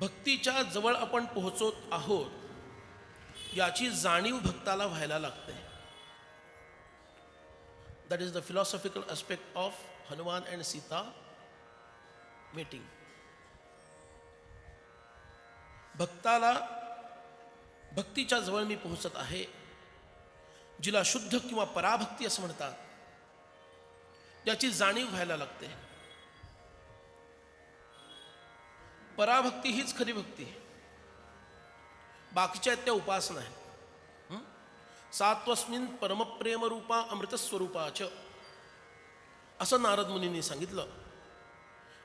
भक्तीच्या जवळ आपण पोहोचत आहोत याची जाणीव भक्ताला व्हायला लागते. That is the philosophical aspect of Hanuman and Sita meeting. भक्ताला भक्तीच्या जवळ मी पोहोचत आहे, जिला शुद्ध किंवा पराभक्ती असं म्हणतात, याची जाणीव व्हायला लागते. पराभक्ती हीच खरी भक्ती, बाकीच्या आहेत त्या उपासना आहे. सात्वस्मिन परमप्रेम रूपा अमृतस्वरूपाच असं नारद मुनींनी सांगितलं.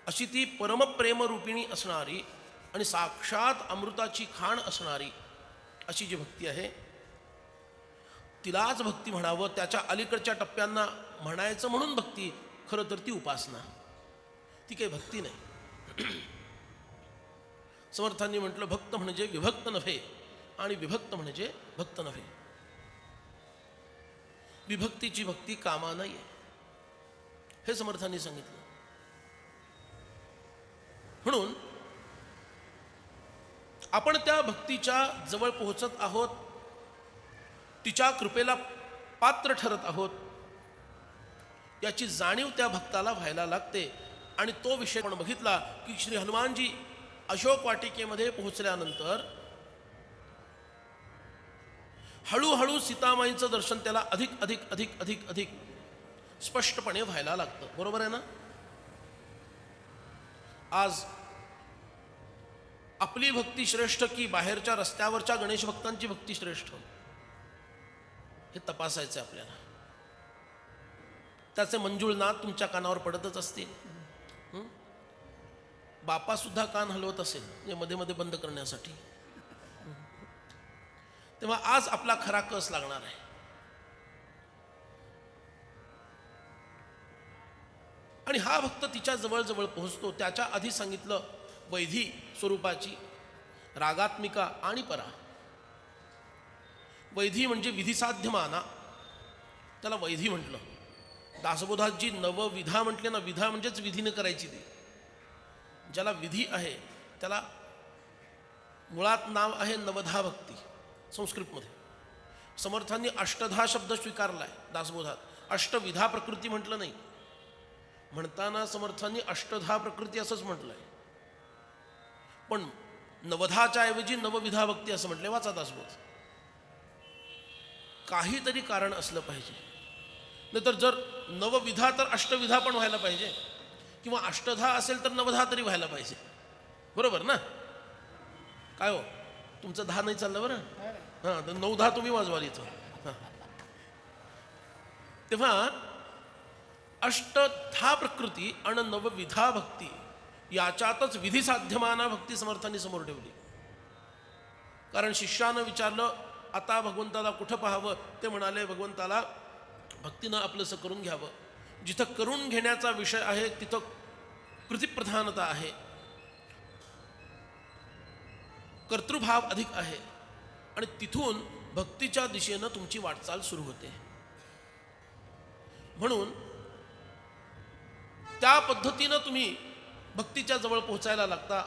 अशी ती परमप्रेमरूपिणी असणारी आणि साक्षात अमृताची खाण असणारी अशी जी भक्ती आहे, तिलाच भक्ती म्हणावं. त्याच्या अलीकडच्या टप्प्यांना म्हणायचं म्हणून भक्ती, खरं तर ती उपासना, ती काही भक्ती नाही. समर्थांनी म्हटलं, भक्त म्हणजे विभक्त नव्हे आणि विभक्त म्हणजे भक्त नव्हे. विभक्तीची भक्ती कामा नाही आहे, हे समर्थांनी सांगितलं. म्हणून आपण त्या भक्तीच्या जवळ पोहोचत आहोत, तिच्या कृपेला पात्र ठरत आहोत, याची जाणीव त्या भक्ताला व्हायला लागते. आणि तो विषय आपण बघितला की श्री हनुमानजी अशोक वाटिकेमध्ये पोहोचल्यानंतर हळूहळू सीतामाईंचं दर्शन त्याला अधिक अधिक अधिक अधिक अधिक स्पष्टपणे व्हायला लागतं. बरोबर आहे ना? आज आपली भक्ती श्रेष्ठ की बाहेरच्या रस्त्यावरच्या गणेश भक्तांची भक्ती श्रेष्ठ, हे तपासायचं आपल्याला. त्याचे मंजूळ नाद तुमच्या कानावर पडतच असतील. बापा सुद्धा कान हलवत असेल म्हणजे मध्ये मध्ये बंद करण्यासाठी. तेव्हा आज आपला खरा कस लागणार आहे. आणि हा भक्त तिच्या जवळ पोहोचतो. त्याच्या आधी सांगितलं वैधी स्वरूपाची, रागात्मिका आणि परा. वैधी म्हणजे विधिसाध्य माना, त्याला वैधी म्हटलं. दासबोधात जी नवविधा म्हटले ना, विधा म्हणजेच विधीनं करायची ती. ज्याला विधी आहे त्याला मुळात नाव आहे नवधा भक्ती संस्कृतमध्ये. समर्थांनी अष्टधा शब्द स्वीकारलाय दासबोधात, अष्टविधा प्रकृती म्हटलं नाही. म्हणताना समर्थांनी अष्टधा प्रकृती असंच म्हटलंय, पण नवधाच्या ऐवजी नवविधा भक्ती असं म्हटलंय. वाचा दासबोध. काहीतरी कारण असलं पाहिजे, नाहीतर जर नवविधा तर अष्टविधा पण व्हायला पाहिजे, किंवा अष्टधा असेल तर नवधा तरी व्हायला पाहिजे. बरोबर ना? काय हो, तुमचं दहा नाही चाललं बरं? हां, तर 9-10 तुम्ही वाजवाल इथं. हां, तेव्हा अष्टधा प्रकृती आणि नवविधा भक्ती याच्यातच विधिसाध्यमाना भक्ती समर्थांनी समोर ठेवली. कारण शिष्यानं विचारलं, आता भगवंताला कुठं पाहावं? ते म्हणाले, भगवंताला भक्तीनं आपलंसं करून घ्यावं. जिथं करून घेण्याचा विषय आहे तिथं कृतिप्रधानता आहे, कर्तृभाव अधिक आहे, आणि तिथून भक्तीच्या दिशेनं तुमची वाटचाल सुरू होते. म्हणून त्या पद्धतीनं तुम्ही भक्तीच्या जवळ पोहोचायला लागता.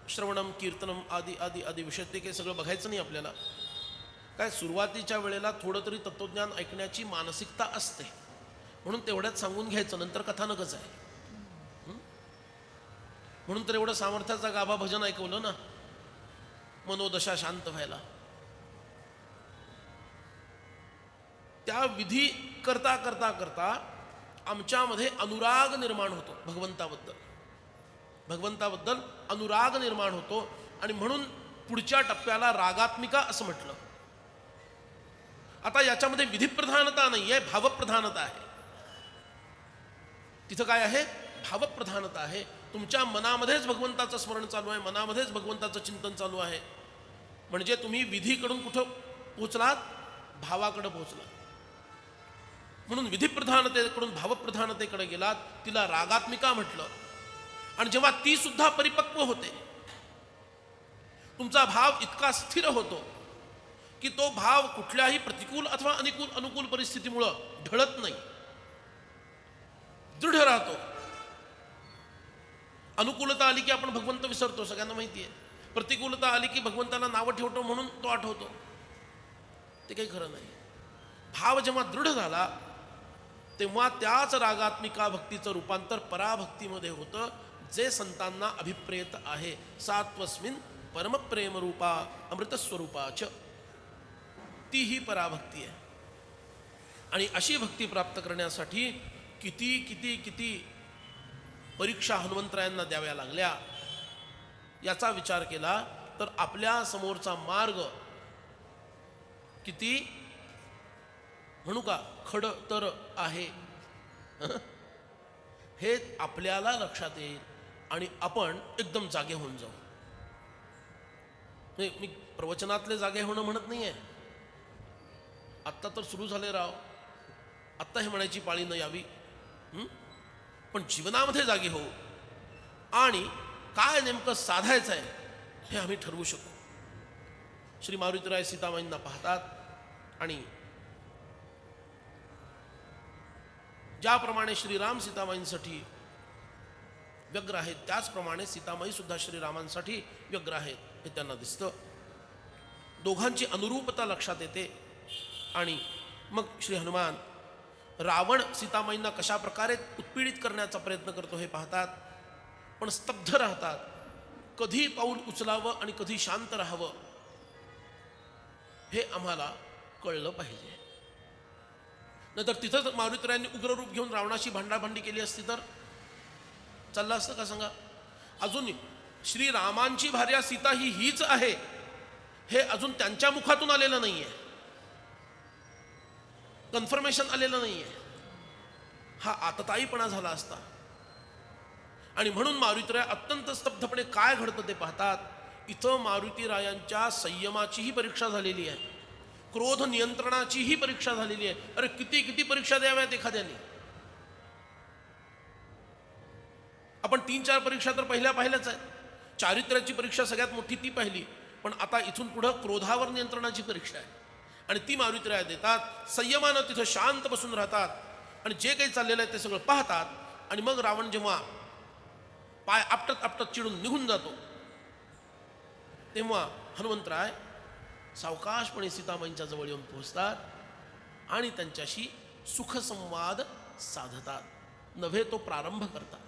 श्रवणम, कीर्तनम आदी आदी आदी विषय ते काही सगळं बघायचं नाही आपल्याला. काय सुरुवातीच्या वेळेला थोडं तरी तत्त्वज्ञान ऐकण्याची मानसिकता असते, म्हणून तेवढ्यात सांगून घ्यायचं, नंतर कथानकच आहे. म्हणून तर एवढं सामर्थ्याचा गाभा भजन ऐकवलं ना, मनोदशा शांत व्हायला. त्या विधी करता करता करता आमच्यामध्ये अनुराग निर्माण होतो भगवंताबद्दल अनुराग निर्माण होतो. आणि म्हणून पुढच्या टप्प्याला रागात्मिका असं म्हटलं. आता याच्यामध्ये विधिप्रधानता नाही आहे, भावप्रधानता आहे. तिथं काय आहे? भावप्रधानता आहे. तुमच्या मनामध्येच भगवंताचं स्मरण चालू आहे, मनामध्येच भगवंताचं चिंतन चालू आहे. म्हणजे तुम्ही विधीकडून कुठं पोचलात? भावाकडे पोचलात. म्हणून विधिप्रधानतेकडून भावप्रधानतेकडे गेलात, तिला रागात्मिका म्हटलं. आणि जेव्हा ती सुद्धा परिपक्व होते, तुमचा भाव इतका स्थिर होतो की तो भाव कुठल्याही प्रतिकूल अथवा अनुकूल परिस्थितीमुळं ढळत नाही, दृढ राहतो. अनुकूलता आली की आपण भगवंत विसरतो, सगळ्यांना माहिती आहे. प्रतिकूलता आली की भगवंताला नावं ठेवतो म्हणून तो आठवतो. ते काही खरं नाही. भाव जेव्हा दृढ झाला तेव्हा त्याच रागात्मिका भक्तीचं रूपांतर पराभक्तीमध्ये होतं, जे संतांना अभिप्रेत आहे. सात्वस्मिन परमप्रेम रूपा अमृतस्वरूपाच, ती ही पराभक्ती आहे. आणि अशी भक्ती प्राप्त करण्यासाठी किती किती किती परीक्षा हनुमंतरायांना द्याव्या लागल्या, याचा विचार केला तर आपल्या समोरचा मार्ग किती म्हणू का खडतर आहे हे आपल्याला लक्षात येईल आणि आपण एकदम जागे होऊन जाऊ. मी प्रवचनातले जागे होणं म्हणत नाही आहे. आत्ता तर सुरू झाले राव, आत्ता हे म्हणायची पाळी न यावी. पण जीवनामध्ये जागे होऊ आणि काय नेमकं साधायचं आहे हे आम्ही ठरवू शकू. श्री मारुतीराय सीतामाईंना पाहतात आणि ज्याप्रमाणे श्रीराम सीतामाईंसाठी व्यग्र आहेत त्याचप्रमाणे सीतामाई सुद्धा श्रीरामांसाठी व्यग्र आहेत हे त्यांना दिसतं. दोघांची अनुरूपता लक्षात येते आणि मग श्री हनुमान रावण सीतामाईंना कशा प्रकारे उत्पीडित करण्याचा प्रयत्न करतो हे पाहतात, पण स्तब्ध राहतात. कधी पाऊल उचलावं आणि कधी शांत राहावं हे आम्हाला कळलं पाहिजे. नाहीतर तिथंच मारुतीरायांनी उग्र रूप घेऊन रावणाशी भांडाभांडी केली असती तर चाललं असतं का सांगा. अजून श्रीरामांची भार्या सीता हीच आहे हे अजून त्यांच्या मुखातून आलेलं नाहीये, कन्फर्मेशन आलेलं नाहीये. हा आतताईपणा झाला असता. आणि म्हणून मारुतीराय अत्यंत स्तब्धपणे काय घडतं ते पाहतात. इथं मारुतीरायांच्या संयमाचीही परीक्षा झालेली आहे, क्रोध नियंत्रणाचीही परीक्षा झालेली आहे. अरे किती किती परीक्षा द्याव्यात एखाद्याने. आपण 3-4 परीक्षा तर पाहिल्याच आहेत. चारित्र्याची परीक्षा सगळ्यात मोठी ती पाहिली, पण आता इथून पुढं क्रोधावर नियंत्रणाची परीक्षा आहे आणि ती मारुतीराय देतात. संयमानं तिथं शांत बसून राहतात आणि जे काही चाललेलं आहे ते सगळं पाहतात. आणि मग रावण जेव्हा पाय आपटत आपटत चिडून निघून जातो तेव्हा हनुमंतराय सावकाशपणे सीतामाईंच्या जवळ येऊन पोहोचतात आणि त्यांच्याशी सुखसंवाद साधतात, नव्हे तो प्रारंभ करतात.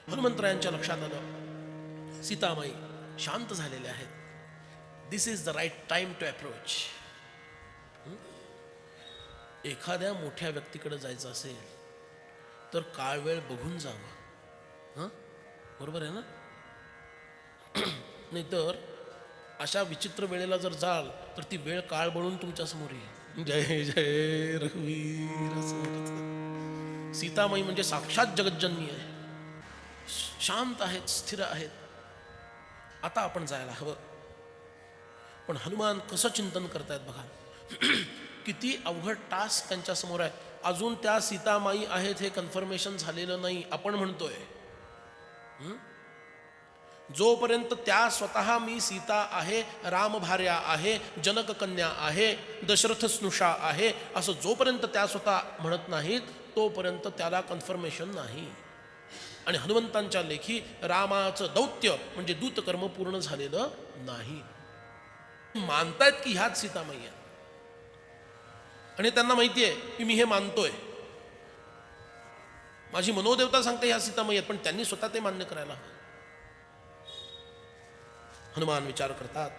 हनुमंतरायांच्या लक्षात आलं सीतामाई शांत झालेल्या आहेत. This is the right time to approach. एखाद्या मोठ्या व्यक्तीकडे जायचं असेल तर काळ वेळ बघून जावं. बरोबर आहे ना. नाहीतर अशा विचित्र वेळेला जर जाल तर ती वेळ काळ बनून तुमच्या समोर येईल. जय जय रघुवीर. सीतामाई म्हणजे साक्षात जगज्जननी आहे, शांत आहेत, स्थिर आहेत. आता आपण जायला हवं. पण हनुमान कसं चिंतन करतायत बघा. किती अवघड टास्क त्यांच्या समोर आहे. अजून त्या सीतामाई आहेत हे कन्फर्मेशन झालेलं नाही. आपण म्हणतोय जोपर्यंत त्या स्वतः मी सीता आहे, राम भार्या आहे, जनक कन्या आहे, दशरथ स्नुषा आहे असं जोपर्यंत त्या स्वतः म्हणत नाहीत तोपर्यंत त्याला कन्फर्मेशन नाही. आणि हनुमंतांच्या लेखी रामाचं दौत्य म्हणजे दूतकर्म पूर्ण झालेलं नाही. मानतायत की ह्याच सीतामाई आहेत आणि त्यांना माहिती आहे की मी हे मानतोय, माझी मनोदेवता सांगते ह्या सीतामाई आहेत, पण त्यांनी स्वतः ते मान्य करायला हवं. हनुमान विचार करतात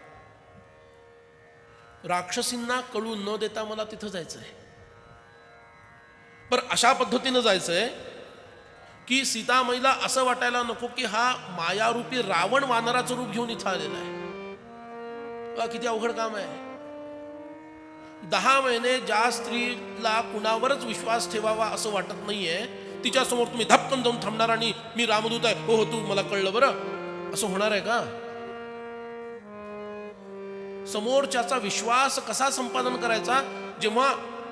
राक्षसींना कळू न देता मला तिथं जायचंय. पण अशा पद्धतीनं जायचंय की सीतामाईला असं वाटायला नको की हा मायारूपी रावण वानराचं रूप घेऊन इथं आलेला आहे. किती अवघड काम आहे. 10 महिने ज्या स्त्रीला कुणावरच विश्वास ठेवावा असं वाटत नाहीये तिच्यासमोर तुम्ही धपकन जाऊन थांबणार आणि मी रामदूत आहे, हो हो तू मला कळलं बरं, असं होणार आहे का? समोरच्याचा विश्वास कसा संपादन करायचा जेव्हा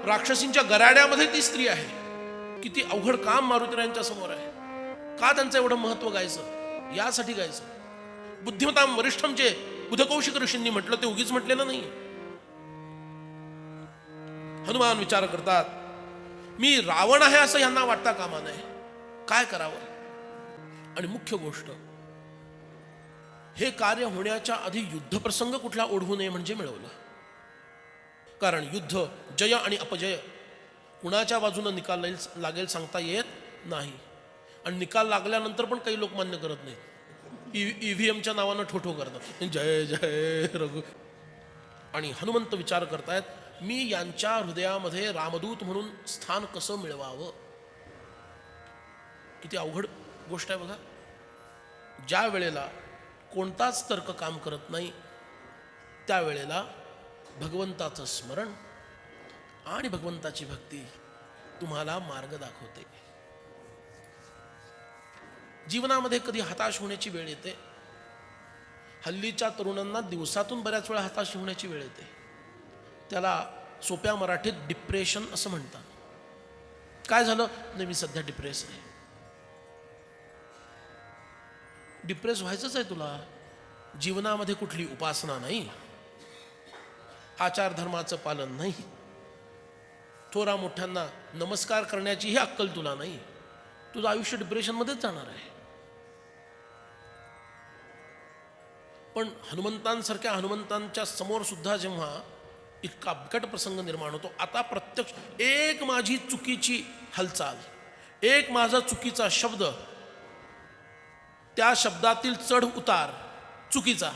राक्षसींच्या गराड्यामध्ये ती स्त्री आहे. किती अवघड काम मारुतीरायांच्या समोर आहे. का त्यांचं एवढं महत्व गायचं? यासाठी गायचं. बुद्धिमताम वरिष्ठम जे उदकौशिक ऋषींनी म्हटलं ते उगीच म्हटलेलं नाही. हनुमान विचार करतात मी रावण आहे असं यांना वाटता कामा नये. काय करावं? आणि मुख्य गोष्ट हे कार्य होण्याच्या आधी युद्धप्रसंग कुठला ओढवू नये म्हणजे मिळवलं. कारण युद्ध जय आणि अपजय कुणाच्या बाजूनं निकाल लागेल सांगता येत नाही. आणि निकाल लागल्यानंतर पण काही लोक मान्य करत नाहीत. EVMच्या नावानं ठोठो करतात, जय जय रघु. आणि हनुमंत विचार करतायत मी यांच्या हृदयामध्ये रामदूत म्हणून स्थान कसं मिळवावं. किती अवघड गोष्ट आहे बघा. ज्या वेळेला कोणताच तर्क काम करत नाही त्यावेळेला भगवंताचं स्मरण आणि भगवंताची भक्ती तुम्हाला मार्ग दाखवते. जीवनामध्ये कधी हताश होण्याची वेळ येते. हल्लीच्या तरुणांना दिवसातून बऱ्याच वेळा हताश होण्याची वेळ येते. त्याला सोप्या मराठीत डिप्रेशन असं म्हणतात. काय झालं? नाही, मी सध्या डिप्रेस आहे. डिप्रेस व्हायचंच आहे तुला. जीवनामध्ये कुठली उपासना नाही, आचार धर्माचं पालन नाही, थोरा मोठ्यांना नमस्कार करण्याचीही अक्कल तुला नाही. तुझं आयुष्य डिप्रेशनमध्येच जाणार आहे. पण हनुमंतांसारख्या हनुमंतांच्या समोर सुद्धा जेव्हा इतका बिकट प्रसंग निर्माण होतो, आता प्रत्यक्ष एक माझी चुकीची हालचाल, एक माझा चुकीचा शब्द, त्या शब्दातील चढ उतार चुकीचा,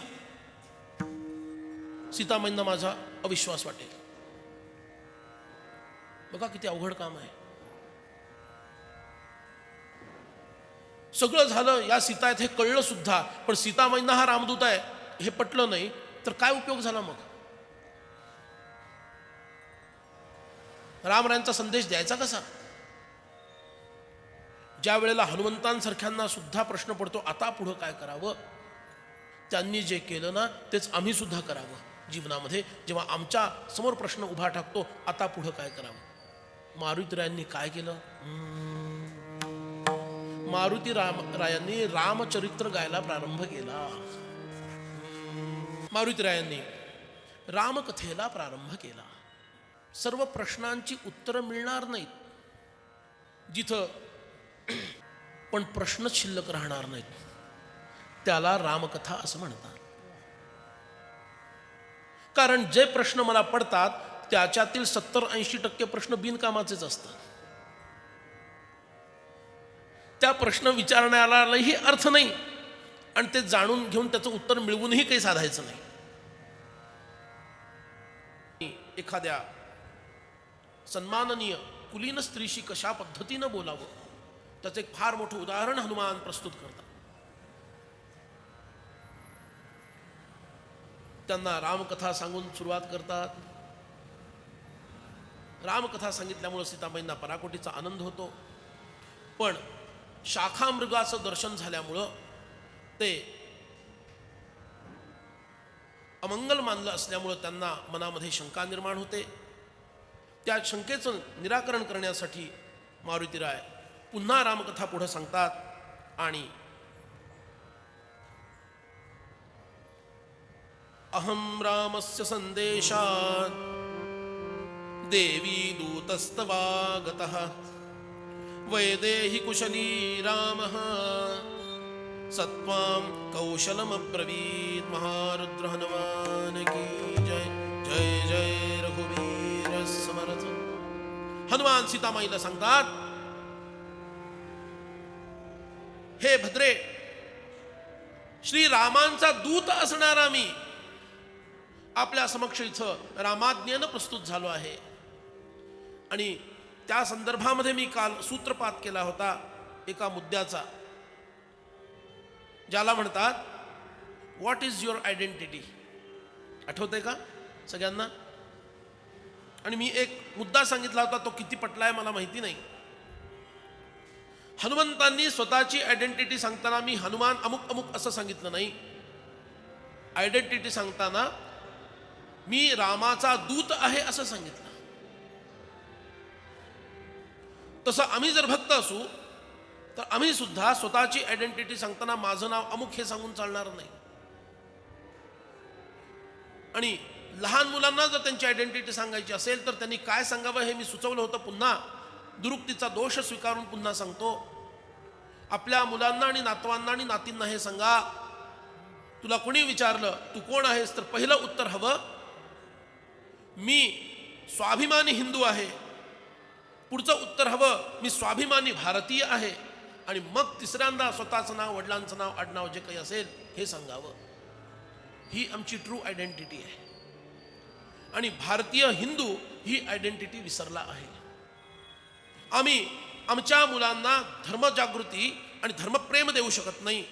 सीतामाईंना माझा अविश्वास वाटेल. बघा किती अवघड काम आहे. सगळं झालं, या सीता आहेत हे कळलं सुद्धा, पण सीतामाईंना हा रामदूत आहे हे पटलं नाही तर काय उपयोग झाला मग? रामरायांचा संदेश द्यायचा कसा? ज्या वेळेला हनुमंतांसारख्यांना सुद्धा प्रश्न पडतो आता पुढं काय करावं, त्यांनी जे केलं ना तेच आम्ही सुद्धा करावं जीवनामध्ये. जेव्हा आमच्या समोर प्रश्न उभा टाकतो आता पुढं काय करावं. मारुतीरायांनी काय केलं? मारुती रायांनी रामचरित्र गायला प्रारंभ केला. मारुतीरायांनी रामकथेला प्रारंभ केला. सर्व प्रश्नांची उत्तरं मिळणार नाहीत, जिथं पण प्रश्नच शिल्लक राहणार नाहीत त्याला रामकथा असं म्हणतात. कारण जे प्रश्न मला पडतात त्याच्यातील 70-80% प्रश्न बिनकामाचेच असतात. त्या प्रश्न विचारण्यालाही अर्थ नाही आणि ते जाणून घेऊन त्याचं उत्तर मिळवूनही काही साधायचं नाही. एखाद्या सन्माननीय कुलीन स्त्रीशी कशा पद्धतीनं बोलावं त्याचं एक फार मोठं उदाहरण हनुमान प्रस्तुत करतात. त्यांना रामकथा सांगून सुरुवात करतात. रामकथा सांगितल्यामुळे सीताबाईंना पराकोटीचा आनंद होतो. पण शाखामृगाचं दर्शन झाल्यामुळं ते अमंगल मानलं असल्यामुळं त्यांना मनामध्ये शंका निर्माण होते. त्या शंकेचं निराकरण करण्यासाठी मारुतीराय पुन्हा रामकथा पुढे सांगतात आणि अहम रामस्य संदेशात् देवी दूतस्तवागतः वैदेहि कुशली रामः सत्वां कौशलमब्रवीत्. महारुद्र हनुमान की जय. जय जय रघुवीर समर्थ. हनुमान सीतामाईला सांगतात, हे भद्रे, श्री रामांचा दूत असणारा मी आपल्या समक्ष इथं रामाज्ञेनं प्रस्तुत झालो आहे. आणि त्या संदर्भामध्ये मी काल सूत्रपात केला होता एका मुद्द्याचा, ज्याला म्हणतात व्हॉट इज युअर आयडेंटिटी. आठवतंय का सगळ्यांना? आणि मी एक मुद्दा सांगितला होता, तो किती पटलाय मला माहिती नाही. हनुमंतांनी स्वतःची आयडेंटिटी सांगताना मी हनुमान अमुक अमुक असं सांगितलं नाही. आयडेंटिटी सांगताना मी रामाचा दूत आहे असं सांगितलं. तसं आम्ही जर भक्त असू तर आम्ही सुद्धा स्वतःची आयडेंटिटी सांगताना माझं नाव अमुक हे सांगून चालणार नाही. आणि लहान मुलांना जर त्यांची आयडेंटिटी सांगायची असेल तर त्यांनी काय सांगावं हे मी सुचवलं होतं. पुन्हा दुरुक्तीचा दोष स्वीकारून पुन्हा सांगतो. आपल्या मुलांना आणि नातवांना आणि नातींना हे सांगा, तुला कोणी विचारलं तू कोण आहेस, तर पहिलं उत्तर हवं मी स्वाभिमानी हिंदू आहे. पुढचं उत्तर हवं मी स्वाभिमानी भारतीय आहे. आणि मग तिसऱ्यांदा स्वतःचं नाव, वडिलांचं नाव, आडनाव जे काही असेल हे सांगावं. ही आमची ट्रू आयडेंटिटी आहे. आणि भारतीय हिंदू ही आयडेंटिटी विसरला आहे. आम्ही आमच्या मुलांना धर्मजागृती आणि धर्मप्रेम देऊ शकत नाही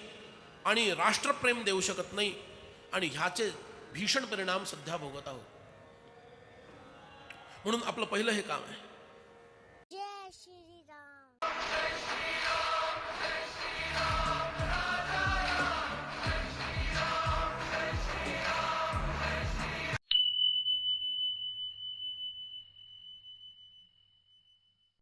आणि राष्ट्रप्रेम देऊ शकत नाही. आणि ह्याचे भीषण परिणाम सध्या भोगत आहोत. म्हणून आपलं पहिलं हे काम आहे. जय श्री